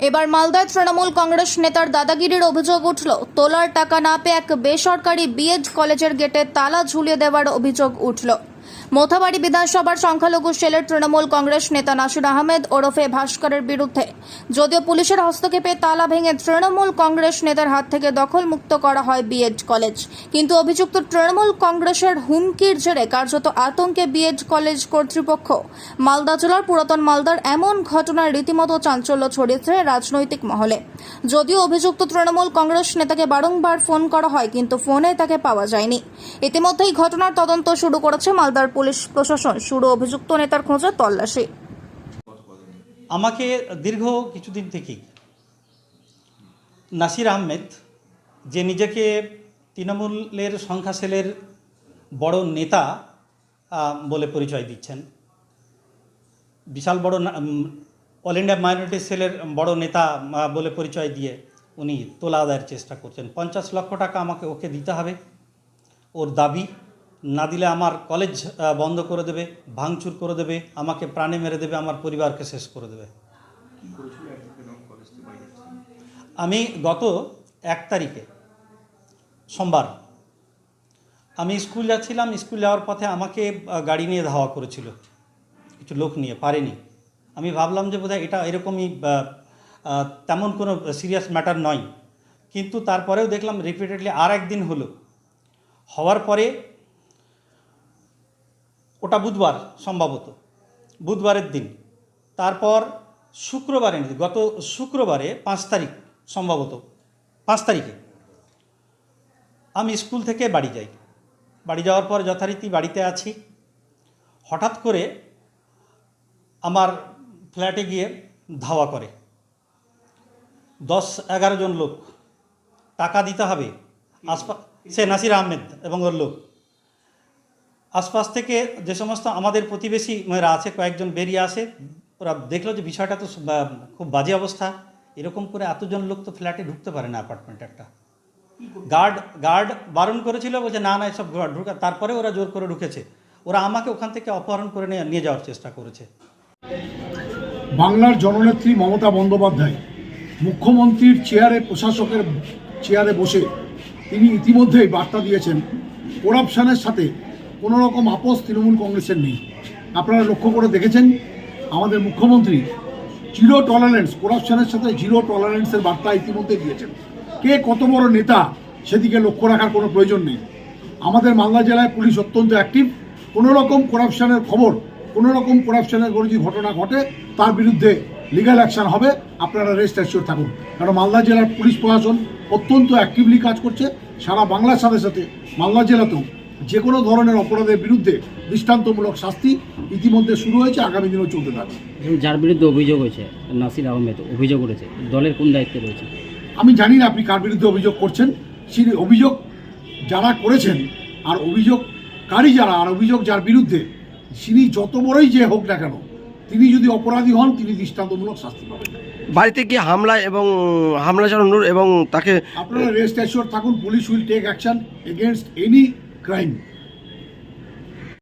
এবার মালদায় তৃণমূল কংগ্রেস নেতার দাদাগিরির অভিযোগ উঠল। তোলার টাকা না পেয়ে এক বেসরকারি বিএড কলেজের গেটে তালা ঝুলিয়ে দেওয়ার অভিযোগ উঠল। মোথাবাড়ি বিধানসভার সংখ্যালঘু সেলের তৃণমূল কংগ্রেস নেতা নাসির আহমেদ ওরফে ভাস্করের বিরুদ্ধে যদিও পুলিশের হস্তক্ষেপে তালা ভেঙে তৃণমূল কংগ্রেস নেতার হাত থেকে দখলমুক্ত করা হয় বিএড কলেজ, কিন্তু অভিযুক্ত তৃণমূল কংগ্রেসের হুমকির জেরে কার্যত আতঙ্কে বিএড কলেজ কর্তৃপক্ষ। মালদা জেলার পুরাতন মালদার এমন ঘটনায় রীতিমতো চাঞ্চল্য ছড়িয়েছে রাজনৈতিক মহলে। যদিও অভিযুক্ত তৃণমূল কংগ্রেস নেতাকে বারংবার ফোন করা হয়, কিন্তু ফোনে তাকে পাওয়া যায়নি। ইতিমধ্যেই ঘটনার তদন্ত শুরু করেছে মালদার পুলিশ প্রশাসন। শুরু অভিযুক্ত নেতার খোঁজে তল্লাশি। আমাকে দীর্ঘ কিছুদিন থেকেই নাসির আহমেদ, যে নিজেকে তৃণমূলের সংখ্যা সেলের বড় নেতা বলে পরিচয় দিচ্ছেন, বিশাল বড় অল ইন্ডিয়া মাইনরিটি সেলের বড় নেতা বলে পরিচয় দিয়ে উনি তোলা আদায়ের চেষ্টা করছেন। 50 লক্ষ টাকা আমাকে ওকে দিতে হবে, ওর দাবি। না দিলে আমার কলেজ বন্ধ করে দেবে, ভাঙচুর করে দেবে, আমাকে প্রাণে মেরে দেবে, আমার পরিবারকে শেষ করে দেবে। আমি গত 1 তারিখে সোমবার আমি স্কুল যাচ্ছিলাম। স্কুল যাওয়ার পথে আমাকে গাড়ি নিয়ে ধাওয়া করেছিল কিছু লোক নিয়ে, পারেনি। আমি ভাবলাম যে বোধহয় এটা এরকমই তেমন কোনো সিরিয়াস ম্যাটার নয়, কিন্তু তারপরেও দেখলাম রিপিটেডলি আর একদিন হলো। হওয়ার পরে ওটা বুধবার, সম্ভবত বুধবারের দিন। তারপর শুক্রবারে, গত শুক্রবারে 5 তারিখ, সম্ভবত 5 তারিখে আমি স্কুল থেকে বাড়ি যাই। বাড়ি যাওয়ার পর যথারীতি বাড়িতে আছি, হঠাৎ করে আমার ফ্ল্যাটে গিয়ে ধাওয়া করে 10-11 জন লোক। টাকা দিতে হবে, সে নাসির আহমেদ এবং ওর লোক। আশপাশ থেকে যে সমস্ত আমাদের প্রতিবেশী মেয়েরা আছে, কয়েকজন বেরিয়ে আসে। ওরা দেখলো যে বিষয়টা তো খুব বাজে অবস্থা, এরকম করে এতজন লোক তো ফ্ল্যাটে ঢুকতে পারে না, অ্যাপার্টমেন্টে। একটা গার্ড বারণ করেছিল, বলছে না না এসব ঢুকা। তারপরে ওরা জোর করে ঢুকেছে। ওরা আমাকে ওখান থেকে অপহরণ করে নিয়ে যাওয়ার চেষ্টা করেছে। বাংলার জননেত্রী মমতা বন্দ্যোপাধ্যায় মুখ্যমন্ত্রীর চেয়ারে, প্রশাসকের চেয়ারে বসে তিনি ইতিমধ্যেই বার্তা দিয়েছেন করাপশনের সাথে কোনো রকম আপোষ তৃণমূল কংগ্রেসের নেই। আপনারা লক্ষ্য করে দেখেছেন আমাদের মুখ্যমন্ত্রী জিরো টলারেন্স, করাপশনের সাথে জিরো টলারেন্সের বার্তা ইতিমধ্যে দিয়েছেন। কে কত বড় নেতা সেদিকে লক্ষ্য রাখার কোনো প্রয়োজন নেই। আমাদের মালদা জেলায় পুলিশ অত্যন্ত অ্যাক্টিভ। কোনো রকম করাপশনের খবর, কোনো রকম করাপশনের কোনো যদি ঘটনা ঘটে তার বিরুদ্ধে লিগ্যাল অ্যাকশন হবে। আপনারা রেস্ট অ্যাসিওর থাকুন, কারণ মালদা জেলার পুলিশ প্রশাসন অত্যন্ত অ্যাক্টিভলি কাজ করছে। সারা বাংলার সাথে সাথে মালদা জেলাতেও যে কোনো ধরনের অপরাধের বিরুদ্ধে দৃষ্টান্তমূলক শাস্তি ইতিমধ্যে শুরু হয়েছে, আগামী দিনেও চলতে থাকবে। যার বিরুদ্ধে অভিযোগ হয়েছে, নাসির আহমেদ অভিযোগ করেছে, দলের কোন দায়িত্বে রয়েছে? আমি জানি না আপনি কার বিরুদ্ধে অভিযোগ করছেন। সেই অভিযোগ যারা করেছেন আর অভিযোগকারী যারা, আর অভিযোগ যার বিরুদ্ধে, তিনি যত বড়ই যে হোক না কেন, তিনি যদি অপরাধী হন তিনি দৃষ্টান্তমূলক শাস্তি পাবেন। বাড়িতে কি হামলা এবং হামলা চালানোর এবং তাকে আপনারা রেস্ট অ্যাসিওর থাকুন, police will take action against any crime.